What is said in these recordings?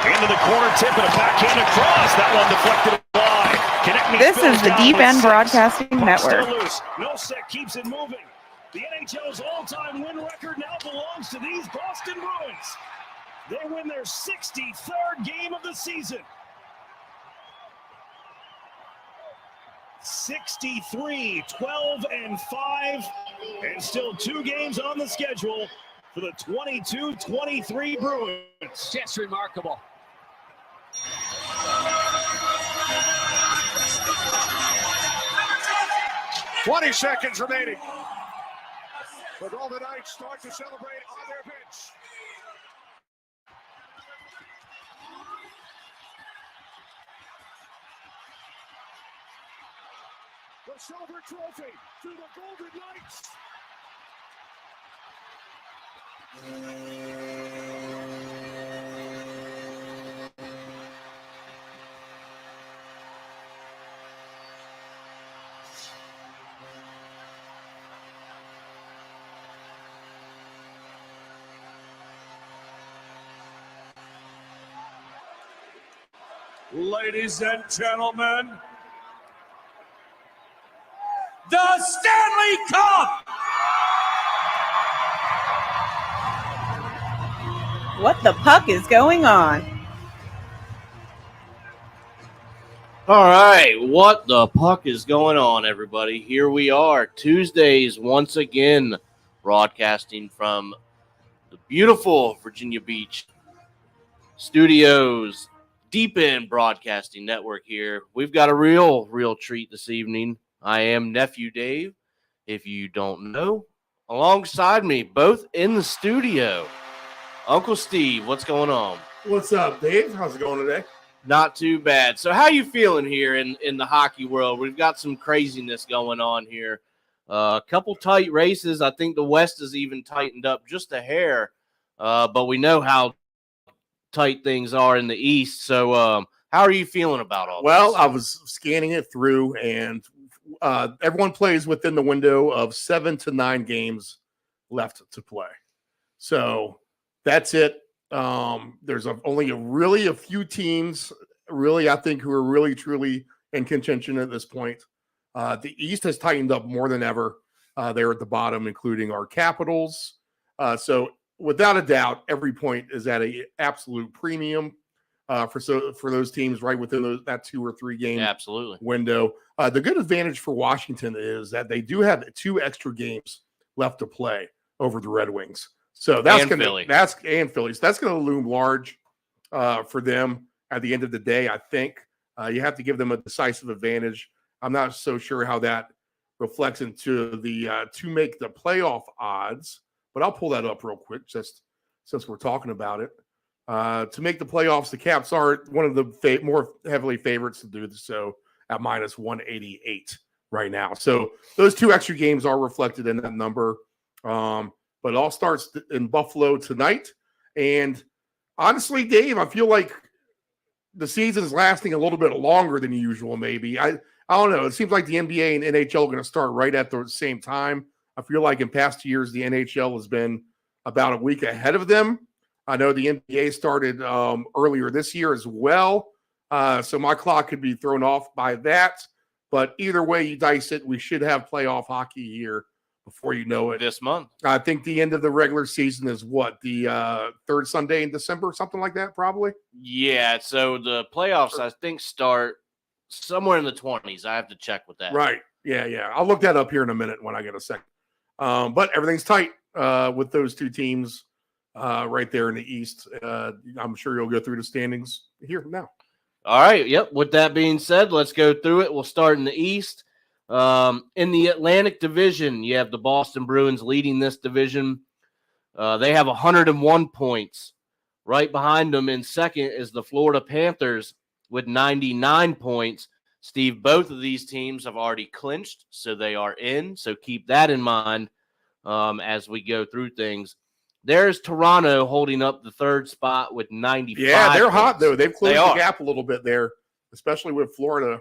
Into the corner tip and a backhand across. That one deflected wide. This is the Deep End Broadcasting Network. No set keeps it moving. The NHL's all-time win record now belongs to these Boston Bruins. They win their 63rd game of the season. 63, 12-5, and still 2 games on the schedule for the 22-23 Bruins. Just remarkable. "20 seconds remaining. The Golden Knights start to celebrate on their bench. The silver trophy to the Golden Knights. Ladies and gentlemen, the Stanley Cup! What the puck is going on? All right, what the puck is going on, everybody? Here we are, Tuesdays once again, broadcasting from the beautiful Virginia Beach studios, Deep End Broadcasting Network here. We've got a real treat this evening. I am Nephew Dave, if you don't know. Alongside me, both in the studio, Uncle Steve. What's going on? What's up, Dave? How's it going today? Not too bad. So how you feeling here in the hockey world? We've got some craziness going on here. A couple tight races. I think the West has even tightened up just a hair, but we know how tight things are in the East. So how are you feeling about all Well, this? I was scanning it through, and everyone plays within the window of 7 to 9 games left to play. So that's it. There's only a few teams, really, I think, who are really, truly in contention at this point. The East has tightened up more than ever. They're at the bottom, including our Capitals. So without a doubt, every point is at an absolute premium for those teams right within that 2 or 3 game Absolutely. window. The good advantage for Washington is that they do have 2 extra games left to play over the Red Wings. So that's going to Philly. So that's going to loom large for them at the end of the day. I think you have to give them a decisive advantage. I'm not so sure how that reflects into the to make the playoff odds, but I'll pull that up real quick just since we're talking about it. To make the playoffs, the Caps are one of the more heavily favorites to do so at minus 188 right now. So those 2 extra games are reflected in that number. But it all starts in Buffalo tonight. And honestly, Dave, I feel like the season is lasting a little bit longer than usual, maybe. I don't know. It seems like the NBA and NHL are going to start right at the same time. I feel like in past years, the NHL has been about a week ahead of them. I know the NBA started earlier this year as well. So my clock could be thrown off by that. But either way you dice it, we should have playoff hockey here before you know it. This month. I think the end of the regular season is what? The 3rd Sunday in December, something like that, probably? Yeah, so the playoffs, I think, start somewhere in the 20s. I have to check with that. Right. Yeah. I'll look that up here in a minute when I get a second. But everything's tight with those 2 teams right there in the East. I'm sure you'll go through the standings here now. All right. Yep. With that being said, let's go through it. We'll start in the East. In the Atlantic Division, you have the Boston Bruins leading this division. They have 101 points. Right behind them in second is the Florida Panthers with 99 points. Steve, both of these teams have already clinched, so they are in. So keep that in mind as we go through things. There's Toronto holding up the 3rd spot with 95 Yeah, they're points. hot, though. They've closed the gap a little bit there, especially with Florida.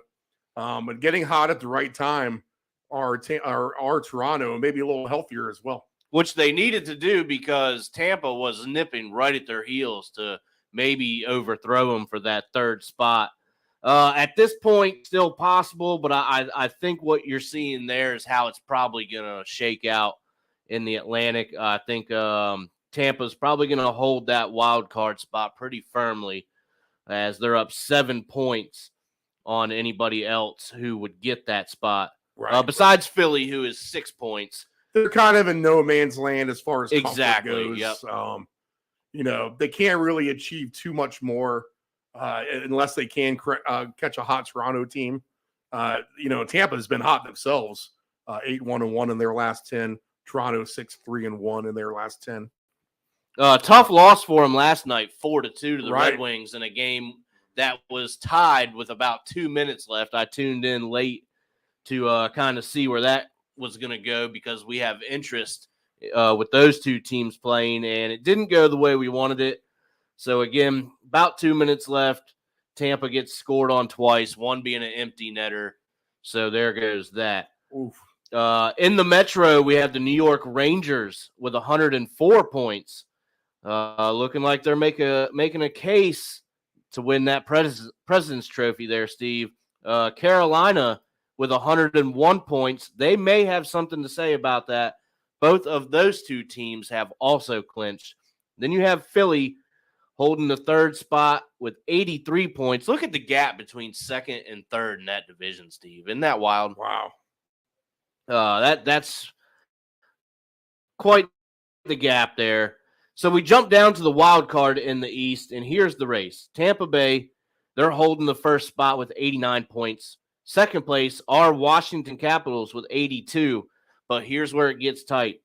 But getting hot at the right time are Toronto, and maybe a little healthier as well. Which they needed to do because Tampa was nipping right at their heels to maybe overthrow them for that third spot. At this point, still possible, but I think what you're seeing there is how it's probably going to shake out in the Atlantic. I think Tampa's probably going to hold that wild card spot pretty firmly, as they're up 7 points on anybody else who would get that spot. Right. Besides Philly, who is 6 points. They're kind of in no man's land as far as comfort goes. Yep. They can't really achieve too much more unless they can catch a hot Toronto team. Tampa has been hot themselves, 8-1-1 in their last 10. Toronto 6-3-1 in their last 10. Tough loss for them last night, 4-2 to the Right. Red Wings in a game that was tied with about 2 minutes left. I tuned in late to kind of see where that was going to go because we have interest with those two teams playing, and it didn't go the way we wanted it. So, again, about 2 minutes left. Tampa gets scored on twice, one being an empty netter. So there goes that. Oof. In the Metro, we have the New York Rangers with 104 points. Looking like they're making a case to win that President's Trophy there, Steve. Carolina with 101 points. They may have something to say about that. Both of those two teams have also clinched. Then you have Philly holding the third spot with 83 points. Look at the gap between second and third in that division, Steve. Isn't that wild? Wow. That's quite the gap there. So we jump down to the wild card in the East, and here's the race. Tampa Bay, they're holding the first spot with 89 points. Second place are Washington Capitals with 82, but here's where it gets tight.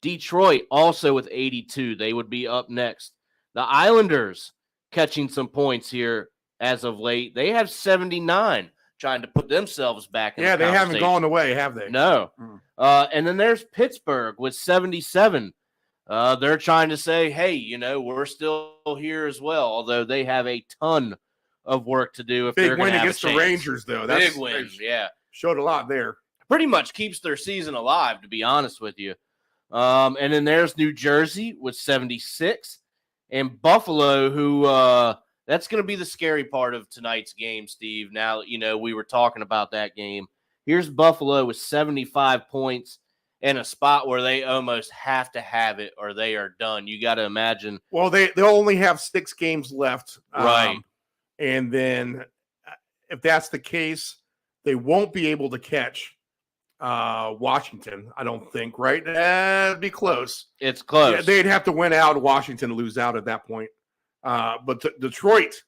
Detroit also with 82. They would be up next. The Islanders catching some points here as of late. They have 79, trying to put themselves back in the they haven't conversation. gone away, have they? No. And then there's Pittsburgh with 77. They're trying to say, hey, we're still here as well, although they have a ton of work to do. If Big they're win have against a the chance. Rangers, though. Big win, yeah. Showed a lot there. Pretty much keeps their season alive, to be honest with you. And then there's New Jersey with 76. And Buffalo, who that's going to be the scary part of tonight's game, Steve. Now, we were talking about that game. Here's Buffalo with 75 points and a spot where they almost have to have it or they are done. You got to imagine. Well, they'll only have 6 games left. Right. And then if that's the case, they won't be able to catch Washington, I don't think, right? It'd be close. It's close. Yeah, they'd have to win out. Washington lose out at that point. But Detroit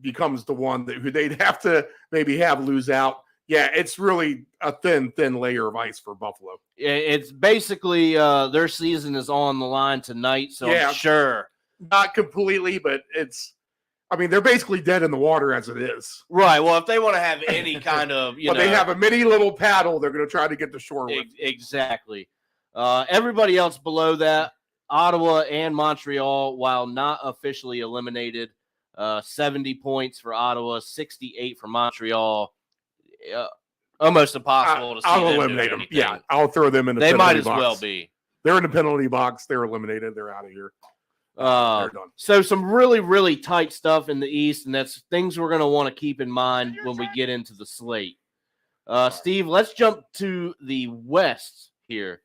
becomes the one who they'd have to maybe have lose out. Yeah, it's really a thin layer of ice for Buffalo. It's basically their season is on the line tonight, so yeah, I'm sure. Not completely, but they're basically dead in the water as it is. Right. Well, if they want to have any kind of, but they have a mini little paddle they're going to try to get to shore with. Exactly. Everybody else below that, Ottawa and Montreal, while not officially eliminated, 70 points for Ottawa, 68 for Montreal. Almost impossible to see I'll them eliminate doing them. anything. Yeah, I'll throw them in the They penalty might as box. well be. They're in the penalty box. They're eliminated. They're out of here. They're done. So some really, really tight stuff in the East, and that's things we're going to want to keep in mind when we get into the slate. Steve, let's jump to the West here.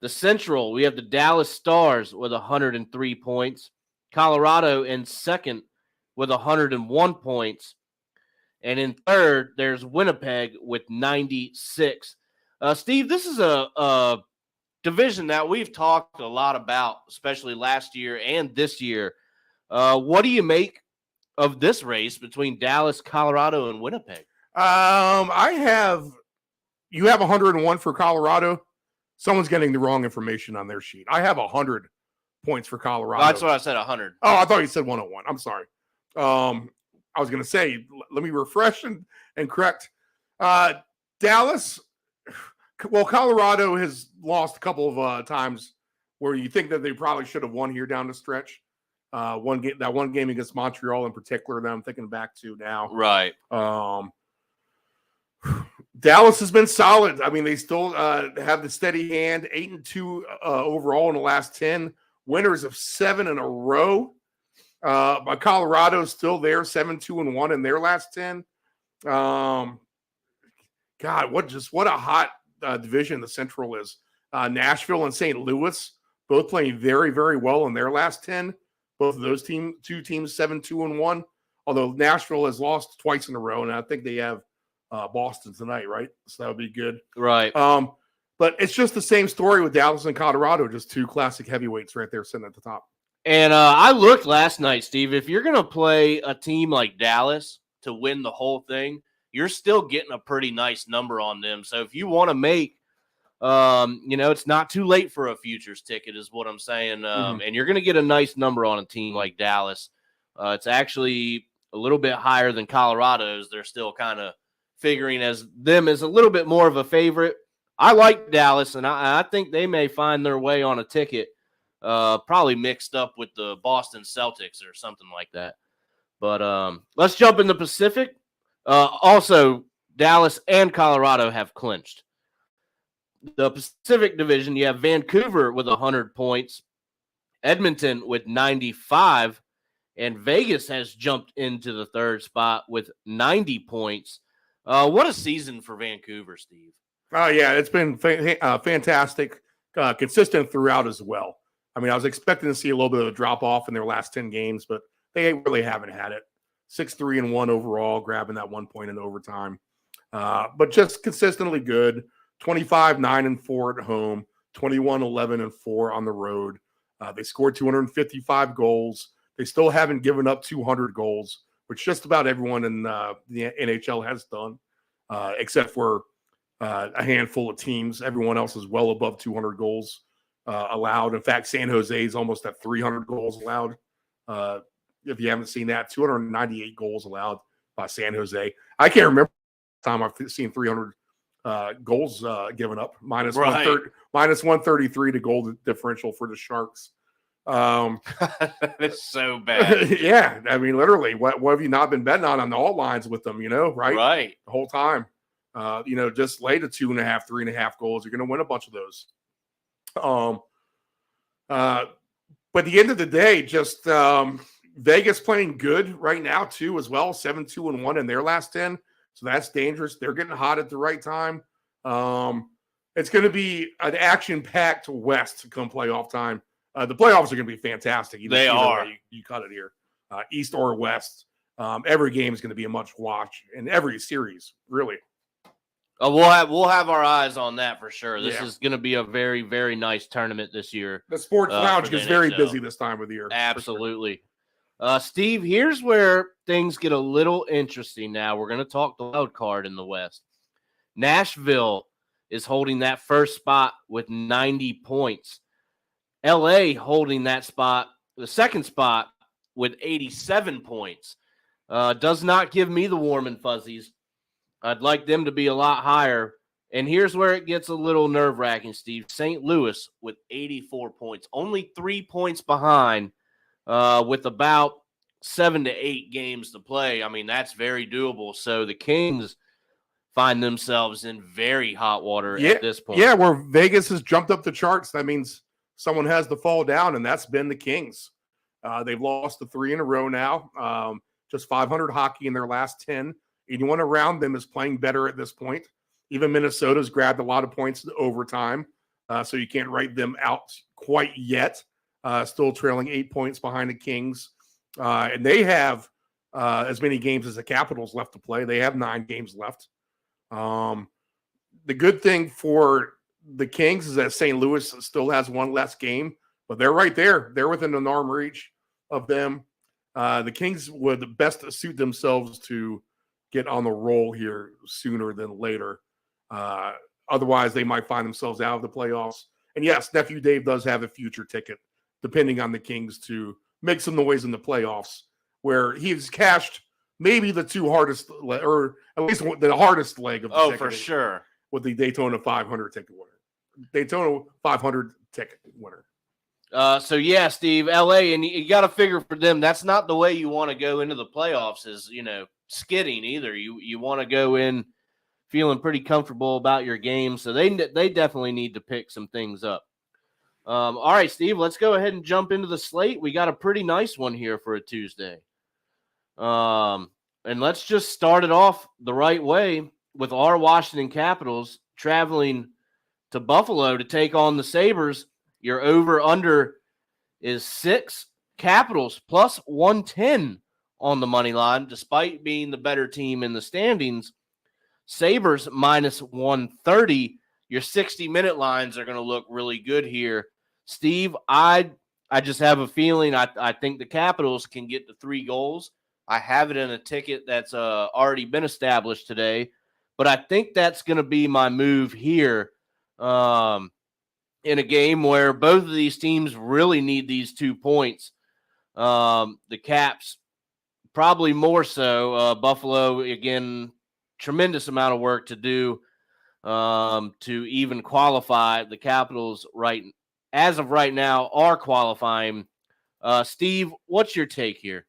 The Central, we have the Dallas Stars with 103 points. Colorado in second with 101 points. And in third, there's Winnipeg with 96. Steve, this is a division that we've talked a lot about, especially last year and this year. What do you make of this race between Dallas, Colorado, and Winnipeg? You have 101 for Colorado. Someone's getting the wrong information on their sheet. I have 100 points for Colorado. That's what I said, 100. Oh, I thought you said 101. I'm sorry. I was going to say, let me refresh and correct. Dallas, well, Colorado has lost a couple of times where you think that they probably should have won here down the stretch. One game against Montreal in particular that I'm thinking back to now. Right. Dallas has been solid. I mean, they still have the steady hand, 8-2 overall in the last 10, winners of 7 in a row. But Colorado's still there, 7-2-1 in their last 10. God, what a hot division the Central is. Nashville and St. Louis both playing very, very well in their last 10. Both of those two teams 7-2-1. Although Nashville has lost twice in a row, and I think they have Boston tonight, right? So that would be good. Right. But it's just the same story with Dallas and Colorado, just two classic heavyweights right there sitting at the top. And I looked last night, Steve. If you're going to play a team like Dallas to win the whole thing, you're still getting a pretty nice number on them. So if you want to make, it's not too late for a futures ticket is what I'm saying. And you're going to get a nice number on a team like Dallas. It's actually a little bit higher than Colorado's. They're still kind of figuring as them as a little bit more of a favorite. I like Dallas, and I think they may find their way on a ticket, probably mixed up with the Boston Celtics or something like that. But let's jump in the Pacific. Also, Dallas and Colorado have clinched. The Pacific Division, you have Vancouver with 100 points, Edmonton with 95, and Vegas has jumped into the third spot with 90 points. What a season for Vancouver, Steve. Oh, yeah, it's been fantastic, consistent throughout as well. I mean, I was expecting to see a little bit of a drop-off in their last 10 games, but they really haven't had it. 6-3-1 overall, grabbing that 1 point in overtime. But just consistently good. 25-9-4 at home, 21-11-4 on the road. They scored 255 goals. They still haven't given up 200 goals, which just about everyone in the NHL has done, except for a handful of teams. Everyone else is well above 200 goals allowed. In fact, San Jose is almost at 300 goals allowed. If you haven't seen that, 298 goals allowed by San Jose. I can't remember the time I've seen 300 goals given up, minus 133 to goal differential for the Sharks. That's so bad. Yeah, I mean, literally, what have you not been betting on the alt lines with them? Right? Right. The whole time. Just lay to 2.5, 3.5 goals. You're going to win a bunch of those. But at the end of the day, just Vegas playing good right now too, as well. 7-2-1 in their last 10. So that's dangerous. They're getting hot at the right time. It's going to be an action-packed West come playoff time. The playoffs are going to be fantastic. They are. You cut it here. East or West. Every game is going to be a much watch in every series, really. We'll have our eyes on that for sure. This is going to be a very, very nice tournament this year. The sports lounge gets very busy this time of the year. Absolutely. Steve, here's where things get a little interesting now. We're going to talk the wild card in the West. Nashville is holding that first spot with 90 points. LA holding that spot, the second spot, with 87 points. Does not give me the warm and fuzzies. I'd like them to be a lot higher. And here's where it gets a little nerve-wracking, Steve. St. Louis with 84 points. Only 3 points behind with about 7 to 8 games to play. I mean, that's very doable. So the Kings find themselves in very hot water at this point. Yeah, where Vegas has jumped up the charts. That means someone has to fall down, and that's been the Kings. They've lost the 3 in a row now. Just 500 hockey in their last 10. Anyone around them is playing better at this point. Even Minnesota's grabbed a lot of points in overtime, so you can't write them out quite yet. Still trailing 8 points behind the Kings. And they have as many games as the Capitals left to play. They have 9 games left. The good thing for the Kings is that St. Louis still has 1 less game, but they're right there. They're within an arm reach of them. The Kings would best suit themselves to get on the roll here sooner than later. Otherwise, they might find themselves out of the playoffs. And yes, Nephew Dave does have a future ticket, depending on the Kings, to make some noise in the playoffs, where he's cashed maybe the 2 hardest, or at least the hardest leg of the ticket. Oh, for sure. With the Daytona 500 ticket winner. Daytona 500 ticket winner. So, yeah, Steve, LA, and you got to figure for them, that's not the way you want to go into the playoffs is, skidding either. You want to go in feeling pretty comfortable about your game. So they definitely need to pick some things up. All right, Steve, let's go ahead and jump into the slate. We got a pretty nice one here for a Tuesday. And let's just start it off the right way with our Washington Capitals traveling to Buffalo to take on the Sabres. Your over-under is 6. Capitals plus 110 on the money line, despite being the better team in the standings. Sabres minus 130. Your 60-minute lines are going to look really good here. Steve, I just have a feeling I think the Capitals can get to 3 goals. I have it in a ticket that's already been established today, but I think that's going to be my move here in a game where both of these teams really need these 2 points. The Caps probably more so. Buffalo, again, tremendous amount of work to do to even qualify. The Capitals, as of right now, are qualifying. Steve, what's your take here?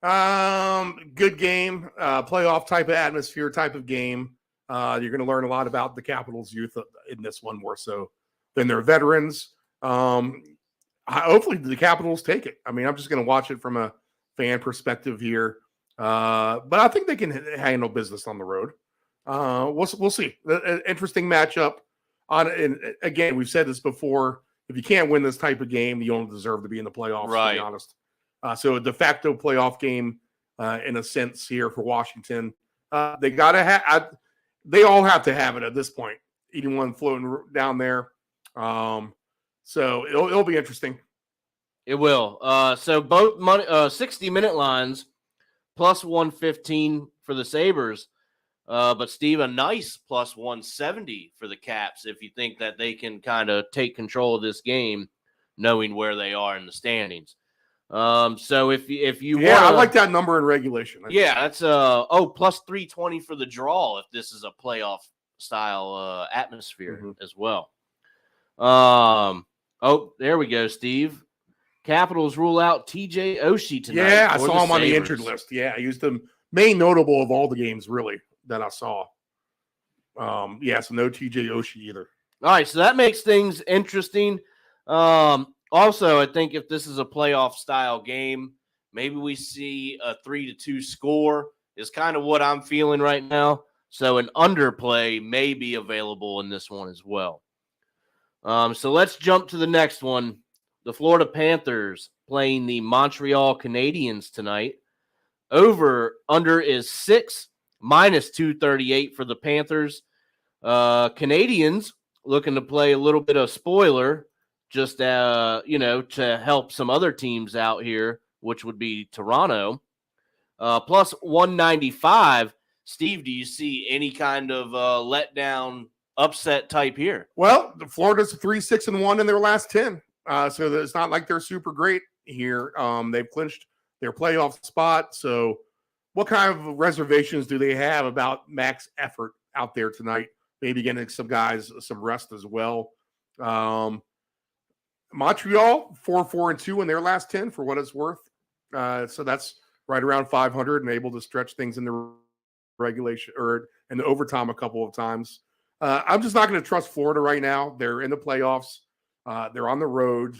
Good game, playoff type of atmosphere, type of game. You're going to learn a lot about the Capitals' youth in this one more so than their veterans. Hopefully the Capitals take it. I mean, I'm just going to watch it from a fan perspective here. But I think they can handle business on the road. We'll see. An interesting matchup. And again, we've said this before. If you can't win this type of game, you don't deserve to be in the playoffs, to be honest. So a de facto playoff game in a sense here for Washington. They all have to have it at this point. Anyone floating down there. So it'll be interesting. It will. So both 60-minute lines plus 115 for the Sabres. But Steve, a nice plus 170 for the Caps if you think that they can kind of take control of this game, knowing where they are in the standings. So if you want, I like that number in regulation. That's plus 320 for the draw if this is a playoff style atmosphere as well. There we go, Steve. Capitals rule out TJ Oshie tonight. Yeah, I saw him on the injured list. Yeah, he was the main notable of all the games, really, that I saw. So no TJ Oshie either. All right, so that makes things interesting. Also, I think if this is a playoff style game, maybe we see a 3-2 score is kind of what I'm feeling right now. So an underplay may be available in this one as well. So let's jump to the next one. The Florida Panthers playing the Montreal Canadiens tonight. Under is 6, minus 238 for the Panthers. Canadiens looking to play a little bit of spoiler, just to help some other teams out here, which would be Toronto. Plus 195. Steve, do you see any kind of letdown upset type here? Well, the Florida's 3-6-1 in their last 10. So it's not like they're super great here. They've clinched their playoff spot. So what kind of reservations do they have about max effort out there tonight? Maybe getting some guys some rest as well. Montreal 4-4-2 in their last 10 for what it's worth. So that's right around 500 and able to stretch things in the regulation or in the overtime a couple of times. I'm just not going to trust Florida right now. They're in the playoffs. They're on the road.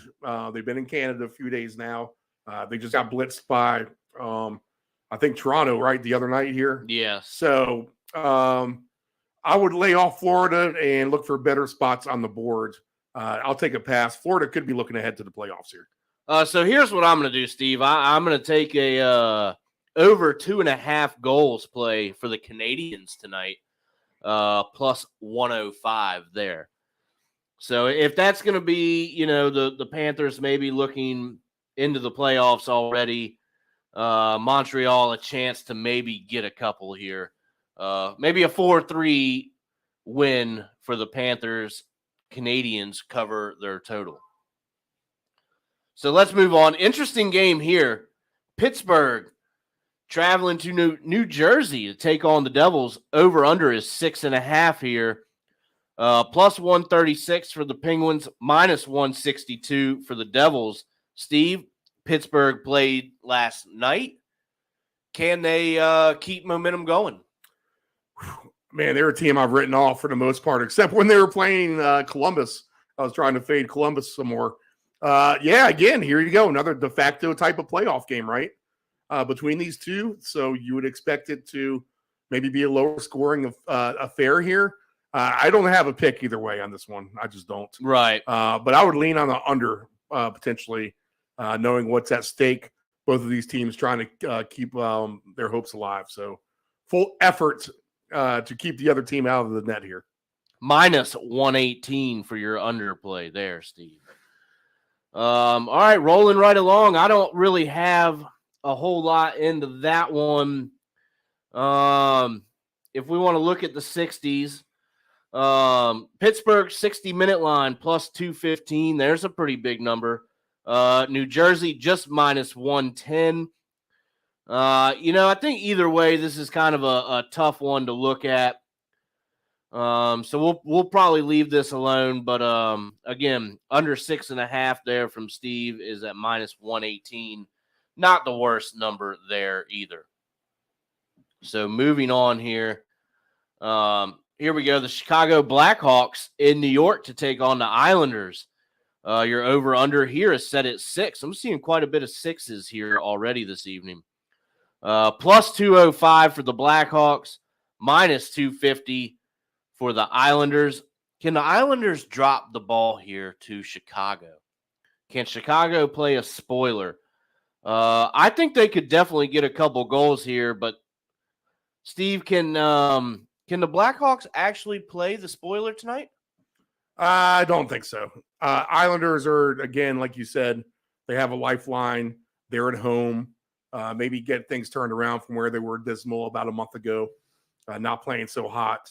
They've been in Canada a few days now. They just got blitzed by, I think, Toronto, right, the other night here. Yeah. So I would lay off Florida and look for better spots on the board. I'll take a pass. Florida could be looking ahead to the playoffs here. So here's what I'm going to do, Steve. I'm going to take a over 2.5 goals play for the Canadiens tonight, plus 105 there. So if that's going to be, the Panthers maybe looking into the playoffs already, Montreal a chance to maybe get a couple here. Maybe a 4-3 win for the Panthers. Canadians cover their total. So let's move on. Interesting game here. Pittsburgh traveling to New Jersey to take on the Devils. Over-under is 6.5 here. Plus 136 for the Penguins, minus 162 for the Devils. Steve, Pittsburgh played last night. Can they keep momentum going? Man, they're a team I've written off for the most part, except when they were playing Columbus I was trying to fade Columbus some more. Yeah, again, here you go. Another de facto type of playoff game, right? Between these two. So you would expect it to maybe be a lower scoring affair here. I don't have a pick either way on this one. I just don't. Right. But I would lean on the under potentially, knowing what's at stake. Both of these teams trying to keep their hopes alive. So full effort to keep the other team out of the net here. Minus 118 for your underplay there, Steve. All right, rolling right along. I don't really have a whole lot into that one. If we want to look at the 60s, Pittsburgh 60-minute line plus 215. There's a pretty big number. New Jersey just minus 110. I think either way, this is kind of a tough one to look at. So we'll probably leave this alone. But again, under 6.5 there from Steve is at minus 118. Not the worst number there either. So moving on here. Here we go. The Chicago Blackhawks in New York to take on the Islanders. Your over-under here is set at 6. I'm seeing quite a bit of 6s here already this evening. Plus 205 for the Blackhawks. Minus 250 for the Islanders. Can the Islanders drop the ball here to Chicago? Can Chicago play a spoiler? I think they could definitely get a couple goals here, but Steve, can the Blackhawks actually play the spoiler tonight? I don't think so. Islanders are, again, like you said, they have a lifeline. They're at home. Maybe get things turned around from where they were dismal about a month ago, not playing so hot.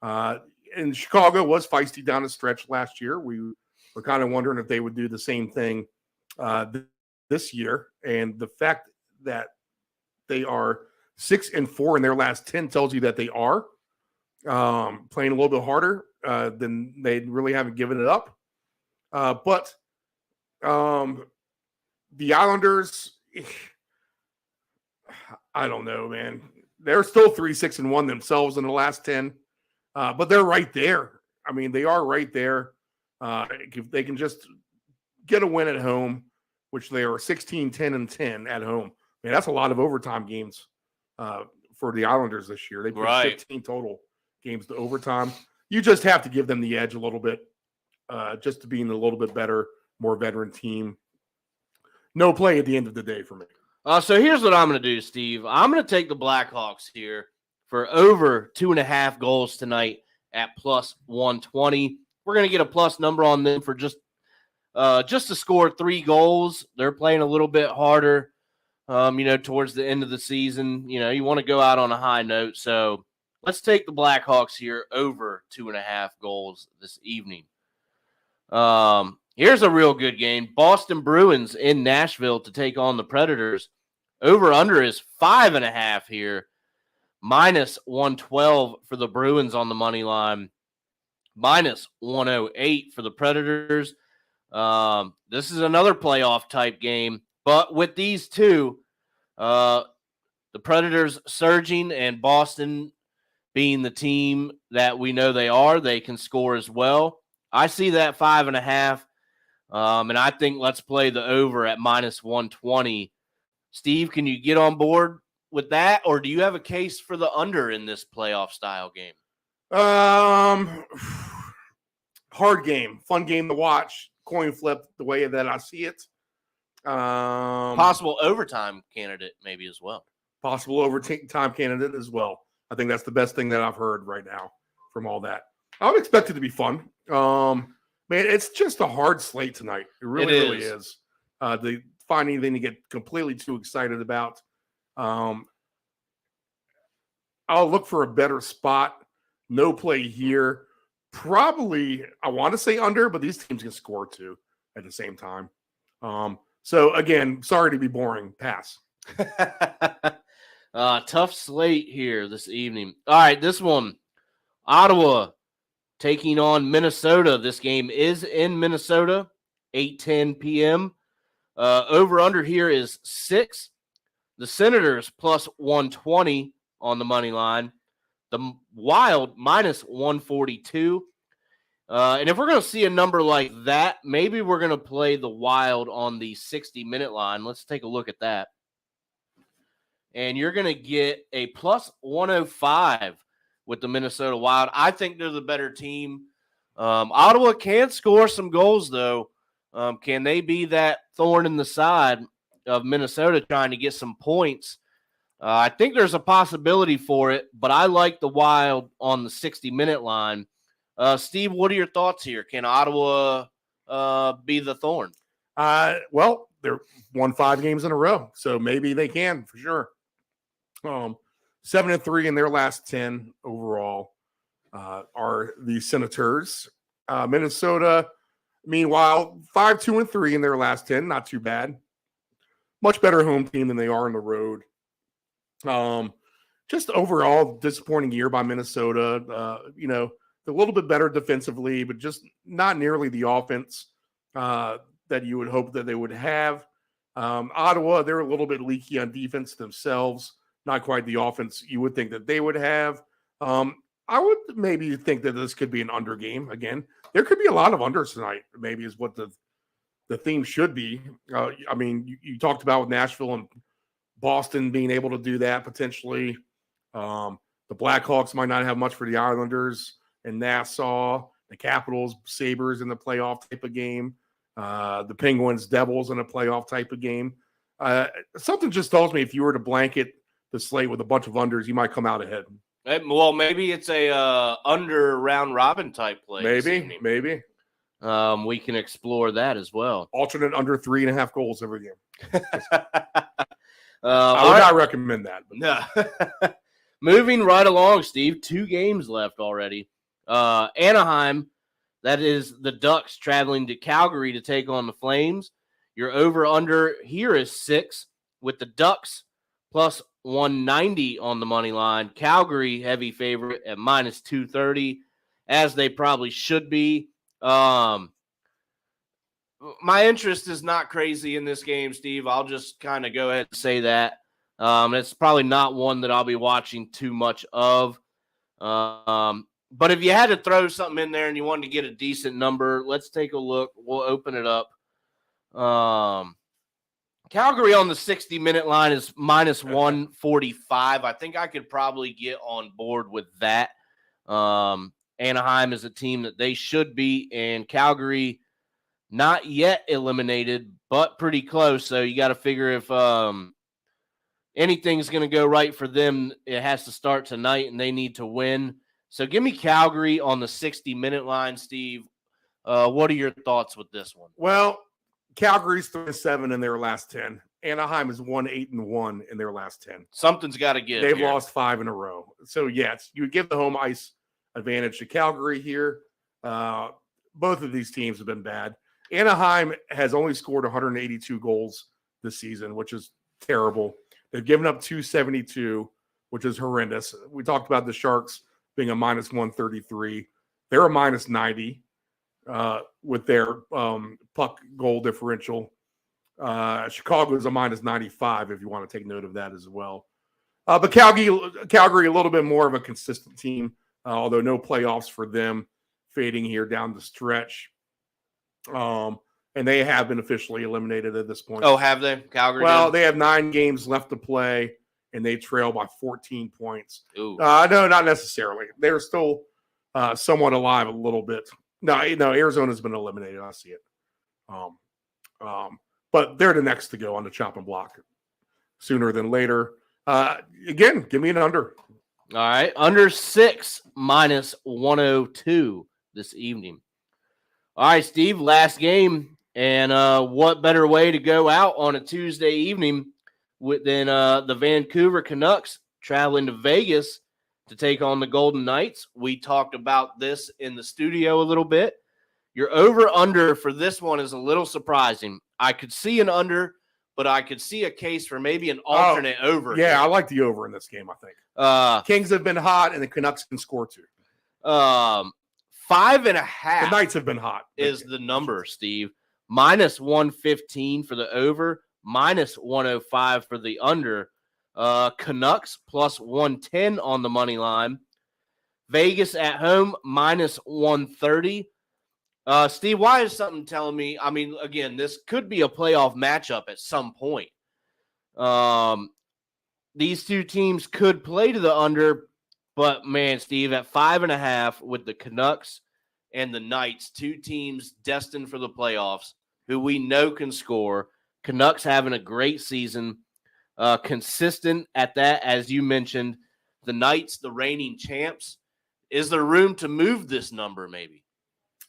And Chicago was feisty down the stretch last year. We were kind of wondering if they would do the same thing this year. And the fact that they are 6-4 in their last 10 tells you that they are playing a little bit harder than they really haven't given it up. But the Islanders, I don't know, man. They're still 3-6-1 themselves in the last 10, but they're right there. I mean, they are right there. If they can just get a win at home, which they are 16-10-10 at home. I mean, that's a lot of overtime games for the Islanders this year. They played 15 total games to overtime. You just have to give them the edge a little bit, just to being a little bit better, more veteran team. No play at the end of the day for me. So here's what I'm going to do, Steve. I'm going to take the Blackhawks here for over 2.5 goals tonight at plus 120. We're going to get a plus number on them for just to score 3 goals. They're playing a little bit harder, towards the end of the season. You want to go out on a high note. So let's take the Blackhawks here over 2.5 goals this evening. Here's a real good game. Boston Bruins in Nashville to take on the Predators. Over under is 5.5 here. Minus 112 for the Bruins on the money line. Minus 108 for the Predators. This is another playoff type game. But with these two, the Predators surging and Boston being the team that we know they are, they can score as well. I see that 5.5. And I think let's play the over at minus 120. Steve, can you get on board with that? Or do you have a case for the under in this playoff style game? Hard game, fun game to watch. Coin flip the way that I see it. Possible overtime candidate maybe as well. Possible overtime candidate as well. I think that's the best thing that I've heard right now from all that. I would expect it to be fun. Man, it's just a hard slate tonight. It really is. The find anything to get completely too excited about. I'll look for a better spot. No play here. Probably, I want to say under, but these teams can score too at the same time. So again, sorry to be boring. Pass. Tough slate here this evening. All right, this one. Ottawa taking on Minnesota. This game is in Minnesota, 8:10 p.m. Over under here is 6. The Senators plus 120 on the money line. The Wild minus 142. And if we're going to see a number like that, maybe we're going to play the Wild on the 60-minute line. Let's take a look at that. And you're going to get a plus 105 with the Minnesota Wild. I think they're the better team. Ottawa can score some goals, though. Can they be that thorn in the side of Minnesota trying to get some points? I think there's a possibility for it, but I like the Wild on the 60-minute line. Steve, what are your thoughts here? Can Ottawa be the thorn? Well, they're won 5 games in a row, so maybe they can for sure. 7-3 in their last 10 overall are the Senators. Minnesota, meanwhile, 5-2-3 in their last 10. Not too bad. Much better home team than they are on the road. Just overall disappointing year by Minnesota. A little bit better defensively, but just not nearly the offense that you would hope that they would have. Ottawa, they're a little bit leaky on defense themselves. Not quite the offense you would think that they would have. I would maybe think that this could be an under game again. There could be a lot of unders tonight, maybe is what the theme should be. You talked about with Nashville and Boston being able to do that potentially. The Blackhawks might not have much for the Islanders and Nassau. The Capitals, Sabres in the playoff type of game. The Penguins, Devils in a playoff type of game. Something just tells me if you were to blanket the slate with a bunch of unders, you might come out ahead. Well, maybe it's a under round robin type play. Maybe. We can explore that as well. Alternate under 3.5 goals every game. I would not recommend that. No. Moving right along, Steve. 2 games left already. Anaheim, that is the Ducks traveling to Calgary to take on the Flames. Your over-under here is 6 with the Ducks plus 190 on the money line. Calgary, heavy favorite at minus 230, as they probably should be. My interest is not crazy in this game, Steve. I'll just kind of go ahead and say that. It's probably not one that I'll be watching too much of. But if you had to throw something in there and you wanted to get a decent number, let's take a look. We'll open it up. Calgary on the 60-minute line is minus 145. I think I could probably get on board with that. Anaheim is a team that they should beat, and Calgary not yet eliminated, but pretty close. So you got to figure if anything's going to go right for them, it has to start tonight, and they need to win. So give me Calgary on the 60-minute line, Steve. What are your thoughts with this one? Well, Calgary's 3-7 in their last 10. Anaheim is 1-8-1 in their last 10. Something's got to give. They've lost 5 in a row. So, yes, you would give the home ice advantage to Calgary here. Both of these teams have been bad. Anaheim has only scored 182 goals this season, which is terrible. They've given up 272, which is horrendous. We talked about the Sharks being a minus 133. They're a minus 90 with their puck goal differential. Chicago is a minus 95 if you want to take note of that as well. But Calgary, a little bit more of a consistent team, although no playoffs for them, fading here down the stretch. And they have been officially eliminated at this point. Oh, have they? Calgary? Well, they have 9 games left to play, and they trail by 14 points. Ooh. No, not necessarily. They're still somewhat alive a little bit. No, Arizona's been eliminated. I see it. But they're the next to go on the chopping block sooner than later. Again, give me an under. All right. Under 6 minus 102 this evening. All right, Steve, last game. And what better way to go out on a Tuesday evening than the Vancouver Canucks traveling to Vegas to take on the Golden Knights. We talked about this in the studio a little bit. Your over-under for this one is a little surprising. I could see an under, but I could see a case for maybe an alternate over. Yeah, I like the over in this game, I think. Kings have been hot, and the Canucks can score too. 5.5. The Knights have been hot. Is the number, Steve. Minus 115 for the over, minus 105 for the under. Canucks plus 110 on the money line. Vegas at home minus 130. Steve, why is something telling me? I mean, again, this could be a playoff matchup at some point. These two teams could play to the under, but man, Steve, at 5.5 with the Canucks and the Knights, two teams destined for the playoffs, who we know can score. Canucks having a great season, consistent at that, as you mentioned. The Knights, the reigning champs. Is there room to move this number, maybe?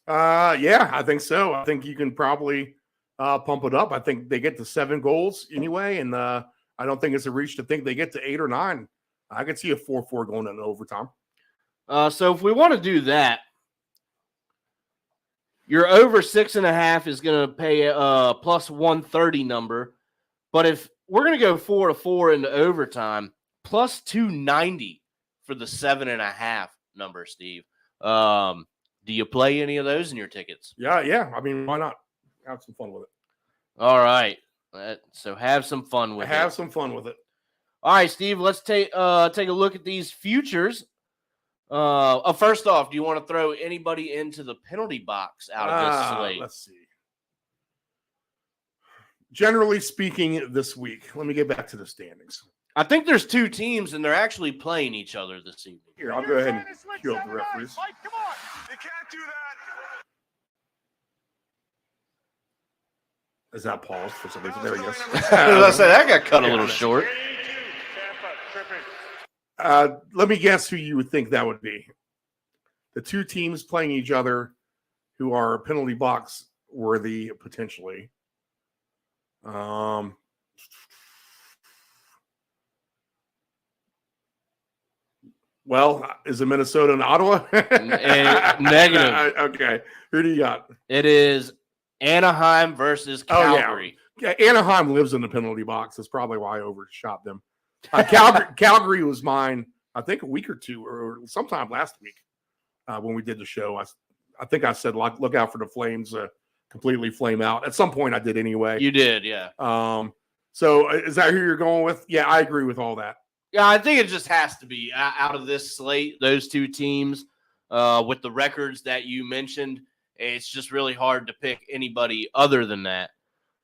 Yeah, I think so. I think you can probably pump it up. I think they get to 7 goals anyway, and I don't think it's a reach to think they get to 8 or 9. I could see a 4-4 going into overtime. So if we want to do that, your over 6.5 is going to pay a plus 130 number. But if we're going to go 4-4 into overtime, plus 290 for the 7.5 number, Steve. Do you play any of those in your tickets? Yeah. I mean, why not? Have some fun with it. All right. So have some fun with it. Have some fun with it. All right, Steve, let's take a look at these futures. First off, do you want to throw anybody into the penalty box out of this slate? Let's see. Generally speaking, this week, let me get back to the standings. I think there's 2 teams, and they're actually playing each other this evening. Here, I'll go ahead and cue up the referees. Mike, come on. You can't do that. Is that paused for some reason? There he goes. I said that got cut a little short. Let me guess who you would think that would be. The 2 teams playing each other who are penalty box worthy potentially. Well, is it Minnesota and Ottawa? Negative. Okay. Who do you got? It is Anaheim versus Calgary. Yeah, Anaheim lives in the penalty box. That's probably why I overshot them. Calgary was mine, I think, a week or 2 or sometime last week when we did the show. I think I said, look out for the Flames completely flame out. At some point, I did anyway. You did, yeah. So is that who you're going with? Yeah, I agree with all that. Yeah, I think it just has to be out of this slate, those 2 teams with the records that you mentioned. It's just really hard to pick anybody other than that.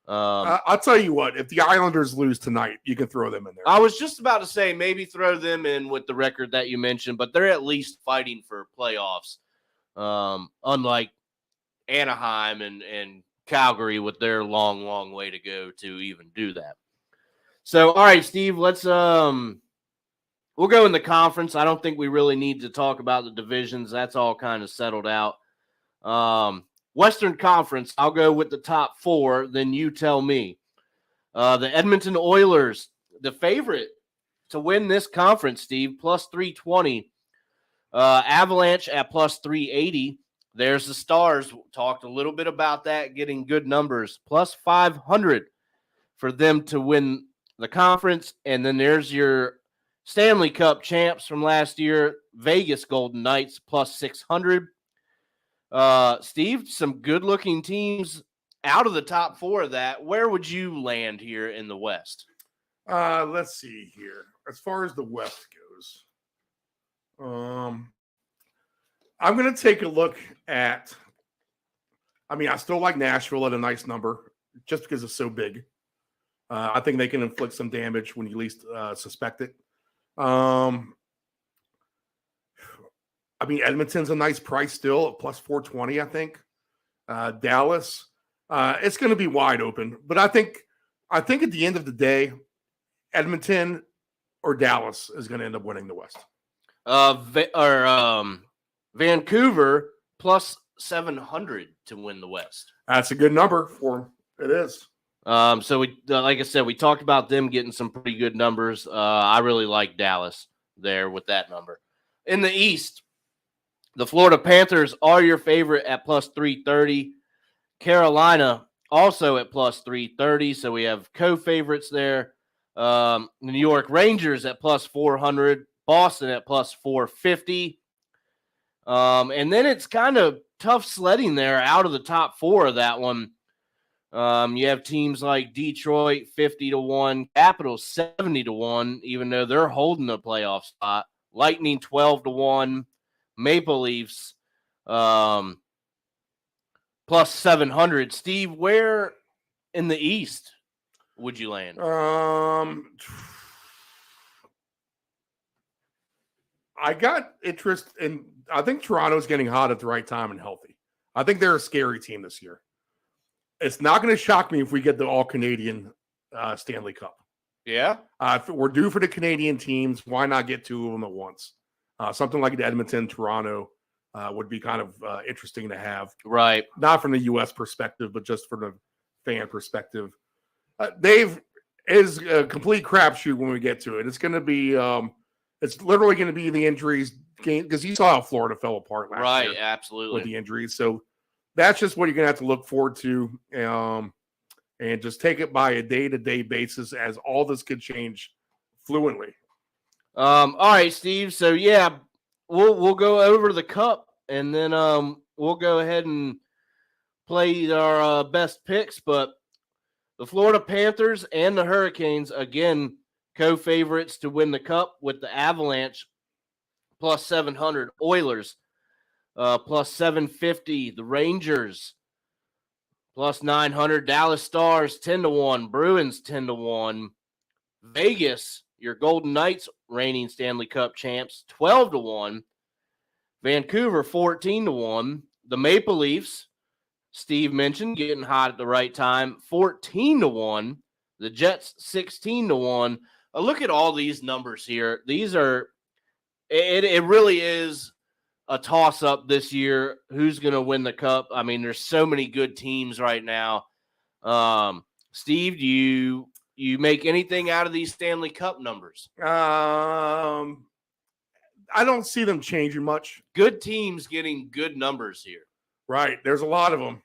I'll tell you what, if the Islanders lose tonight, you can throw them in there. I was just about to say maybe throw them in with the record that you mentioned, but they're at least fighting for playoffs, unlike Anaheim and Calgary with their long, long way to go to even do that. So, all right, Steve, let's we'll go in the conference. I don't think we really need to talk about the divisions. That's all kind of settled out. Western Conference, I'll go with the top 4, then you tell me. The Edmonton Oilers, the favorite to win this conference, Steve, plus 320. Avalanche at plus 380. There's the Stars. Talked a little bit about that, getting good numbers. Plus 500 for them to win the conference. And then there's your Stanley Cup champs from last year, Vegas Golden Knights, plus 600. Steve, some good-looking teams out of the top 4 of that. Where would you land here in the West? Let's see here. As far as the West goes, I'm going to take a look at – I mean, I still like Nashville at a nice number just because it's so big. I think they can inflict some damage when you least suspect it. I mean, Edmonton's a nice price still at plus 420, I think. Dallas, it's going to be wide open. But I think at the end of the day, Edmonton or Dallas is going to end up winning the West. Vancouver plus 700 to win the West. That's a good number for them. It is. So we, like I said, we talked about them getting some pretty good numbers. I really like Dallas there with that number. In the East, the Florida Panthers are your favorite at plus 330. Carolina also at plus 330. So we have co-favorites there. The New York Rangers at plus 400. Boston at plus 450. And then it's kind of tough sledding there out of the top 4 of that one. You have teams like Detroit 50-1, Capitals 70-1, even though they're holding a playoff spot. Lightning 12-1, Maple Leafs plus 700. Steve, where in the East would you land? I got interest in. I think Toronto's getting hot at the right time and healthy. I think they're a scary team this year. It's not going to shock me if we get the All-Canadian Stanley Cup. Yeah. If we're due for the Canadian teams, why not get two of them at once? Something like the Edmonton, Toronto would be kind of interesting to have. Right. Not from the U.S. perspective, but just from the fan perspective. Dave is a complete crapshoot when we get to it. It's going to be it's literally going to be the injuries game because you saw how Florida fell apart last year. Right, absolutely. With the injuries. So that's just what you're going to have to look forward to. And just take it by a day-to-day basis as all this could change fluently. All right, Steve. So yeah, we'll go over the cup and then we'll go ahead and play our best picks. But the Florida Panthers and the Hurricanes, again, co-favorites to win the cup with the Avalanche plus 700, Oilers plus 750, the Rangers plus 900, Dallas Stars 10-1, Bruins 10-1, Vegas, your Golden Knights reigning Stanley Cup champs 12-1, Vancouver 14-1, the Maple Leafs, Steve mentioned, getting hot at the right time, 14-1, the Jets 16-1. Look at all these numbers here. These are it really is a toss-up this year. Who's going to win the cup? I mean, there's so many good teams right now. Steve, do you make anything out of these Stanley Cup numbers? I don't see them changing much. Good teams getting good numbers here. Right. There's a lot of them.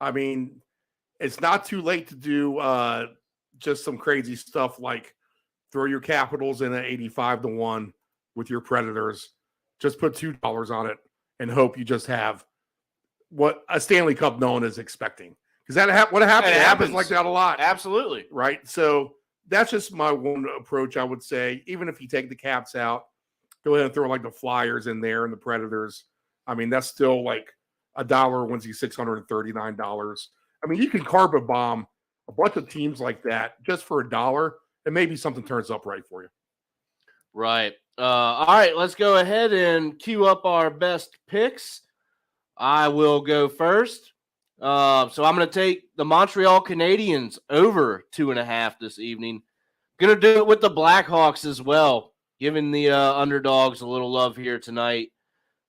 I mean, it's not too late to do just some crazy stuff like throw your Capitals in at 85-1 with your Predators. Just put $2 on it and hope you just have what a Stanley Cup no one is expecting. Because what happens? It happens like that a lot. Absolutely. Right. So that's just my one approach, I would say. Even if you take the Caps out, go ahead and throw like the Flyers in there and the Predators. I mean, that's still like $1 wins you $639. I mean, you can carpet bomb a bunch of teams like that just for $1, and maybe something turns up right for you. Right. All right, let's go ahead and queue up our best picks. I will go first. So I'm going to take the Montreal Canadiens over 2.5 this evening. Going to do it with the Blackhawks as well, giving the underdogs a little love here tonight.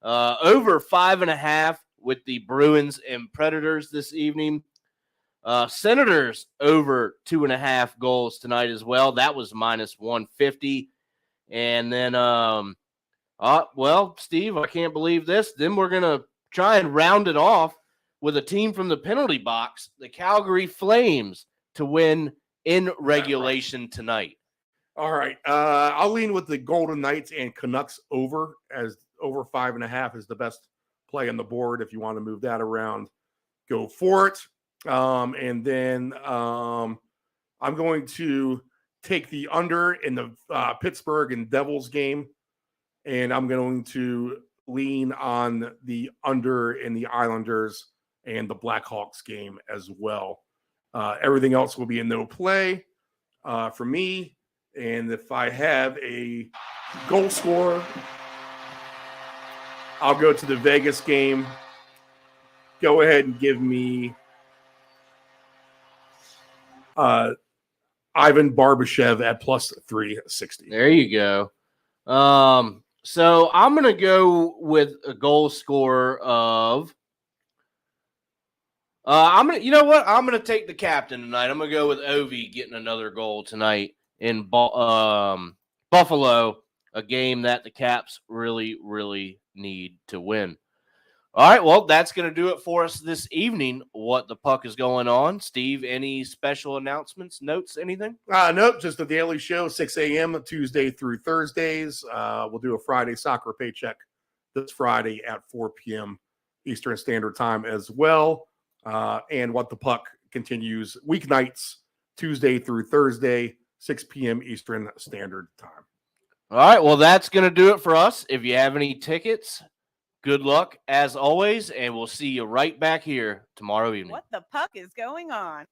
Over 5.5 with the Bruins and Predators this evening. Senators over 2.5 goals tonight as well. That was minus 150. And then, well, Steve, I can't believe this. Then we're going to try and round it off with a team from the penalty box, the Calgary Flames, to win in regulation tonight. All right. I'll lean with the Golden Knights and Canucks over, as over 5.5 is the best play on the board. If you want to move that around, go for it. And then I'm going to take the under in the Pittsburgh and Devils game, and I'm going to lean on the under in the Islanders and the Blackhawks game as well. Everything else will be a no play for me. And if I have a goal scorer, I'll go to the Vegas game. Go ahead and give me Ivan Barbashev at plus 360. There you go. So I'm going to go with a goal scorer of you know what? I'm going to take the captain tonight. I'm going to go with Ovi getting another goal tonight in Buffalo, a game that the Caps really, really need to win. All right, well, that's going to do it for us this evening. What the puck is going on. Steve, any special announcements, notes, anything? Nope, just a daily show, 6 a.m. Tuesday through Thursdays. We'll do a Friday soccer paycheck this Friday at 4 p.m. Eastern Standard Time as well. And What the Puck continues weeknights, Tuesday through Thursday, 6 p.m. Eastern Standard Time. All right, well, that's going to do it for us. If you have any tickets, Good luck as always, and we'll see you right back here tomorrow evening. What the puck is going on?